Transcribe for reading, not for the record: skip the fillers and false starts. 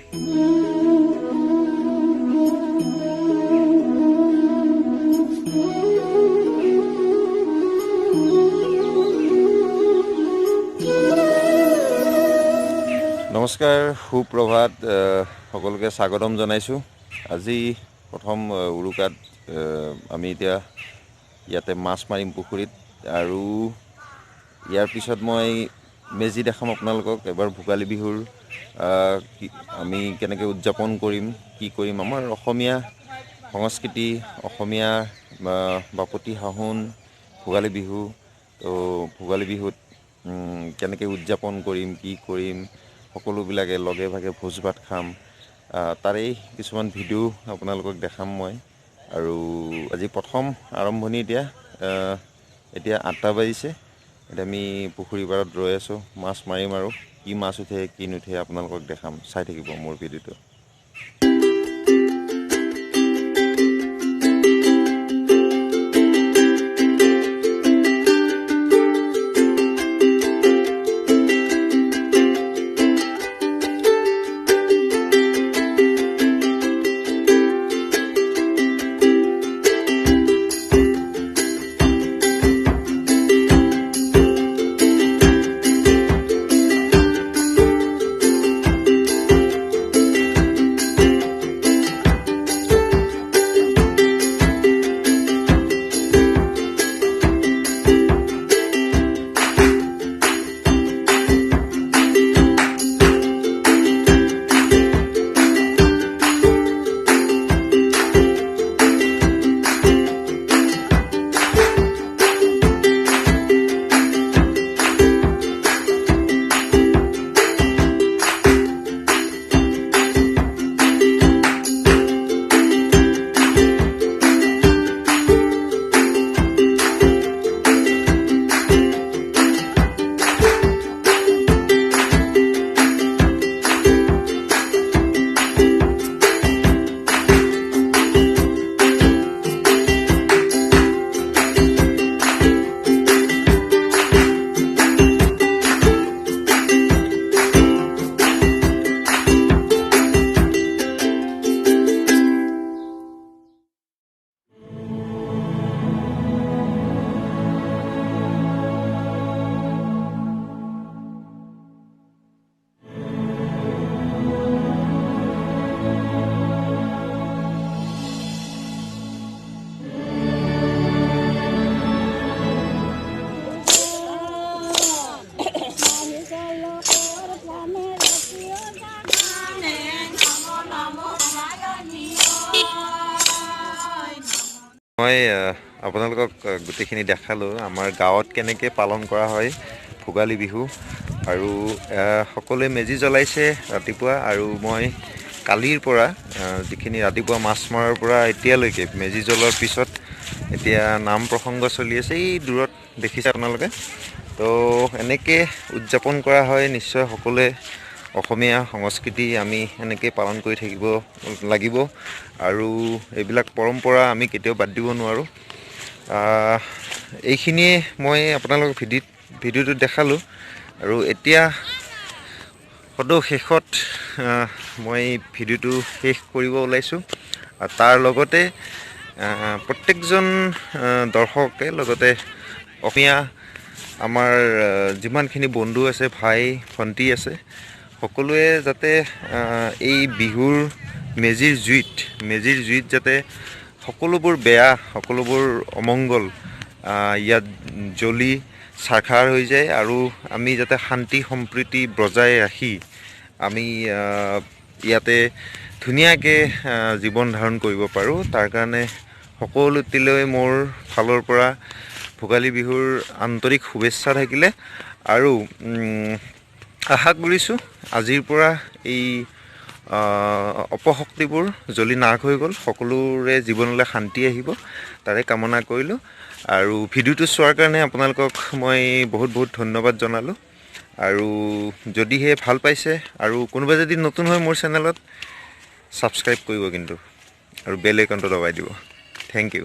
নমস্কাৰ, সুপ্ৰভাত। সকলোকে স্বাগতম জনাইছোঁ। আজি প্ৰথম উৰুকাত আমি এতিয়া ইয়াতে মাছ মাৰিম পুখুৰীত, আৰু ইয়াৰ পিছত মই মেজি দেখাম আপোনালোকক। এবাৰ ভোগালী বিহুৰ আমি কেনেকৈ উদযাপন কৰিম, কি কৰিম, আমাৰ অসমীয়া সংস্কৃতি, অসমীয়া বাপতি সাহোন ভোগালী বিহু। তো ভোগালী বিহুত কেনেকৈ উদযাপন কৰিম, কি কৰিম, সকলোবিলাকে লগে ভাগে ভোজ ভাত খাম, তাৰেই কিছুমান ভিডিঅ' আপোনালোকক দেখাম মই। আৰু আজি প্ৰথম আৰম্ভণি এতিয়া 8টা বাজিছে। এতিয়া আমি পুখুৰী পাৰত ৰৈ আছোঁ, মাছ মাৰিম, আৰু কি মাছ উঠে কি নুঠে আপোনালোকক দেখাম। চাই থাকিব মোৰ ভিডিঅ'টো। মই আপোনালোকক গোটেইখিনি দেখালোঁ আমাৰ গাঁৱত কেনেকৈ পালন কৰা হয় ভোগালী বিহু। আৰু সকলোৱে মেজি জ্বলাইছে ৰাতিপুৱা, আৰু মই কালিৰ পৰা যিখিনি ৰাতিপুৱা মাছ মৰাৰ পৰা এতিয়ালৈকে মেজি জ্বলোৱাৰ পিছত এতিয়া নাম প্ৰসংগ চলি আছে, এই দূৰত দেখিছে আপোনালোকে। তো এনেকৈ উদযাপন কৰা হয়। নিশ্চয় সকলোৱে অসমীয়া সংস্কৃতি আমি এনেকৈ পালন কৰি থাকিব লাগিব, আৰু এইবিলাক পৰম্পৰা আমি কেতিয়াও বাদ দিব নোৱাৰোঁ। এইখিনিয়ে মই আপোনালোকক ভিডিঅ'টোত দেখালোঁ। আৰু এতিয়া সদৌ শেষত মই ভিডিঅ'টো শেষ কৰিব ওলাইছোঁ। আৰু তাৰ লগতে প্ৰত্যেকজন দৰ্শকে, লগতে অসমীয়া আমাৰ যিমানখিনি বন্ধু আছে, ভাই ভণ্টি আছে, সকলোৱে যাতে এই বিহুৰ মেজিৰ জুইত যাতে সকলোবোৰ বেয়া, সকলোবোৰ অমংগল ইয়াত জ্বলি ছাৰখাৰ হৈ যায়, আৰু আমি যাতে শান্তি সম্প্ৰীতি বজাই ৰাখি আমি ইয়াতে ধুনীয়াকৈ জীৱন ধাৰণ কৰিব পাৰোঁ। তাৰ কাৰণে সকলোটিলৈ মোৰ ফালৰ পৰা ভোগালী বিহুৰ আন্তৰিক শুভেচ্ছা থাকিলে। আৰু আশা কৰিছোঁ আজিৰ পৰা এই অপশক্তিবোৰ জ্বলি নাশ হৈ গ'ল, সকলোৰে জীৱনলৈ শান্তি আহিব, তাৰে কামনা কৰিলোঁ। আৰু ভিডিঅ'টো চোৱাৰ কাৰণে আপোনালোকক মই বহুত বহুত ধন্যবাদ জনালোঁ। আৰু যদিহে ভাল পাইছে, আৰু কোনোবা যদি নতুন হয় মোৰ চেনেলত, ছাবস্ক্ৰাইব কৰিব কিন্তু, আৰু বেল আইকনটো দবাই দিব। Thank U.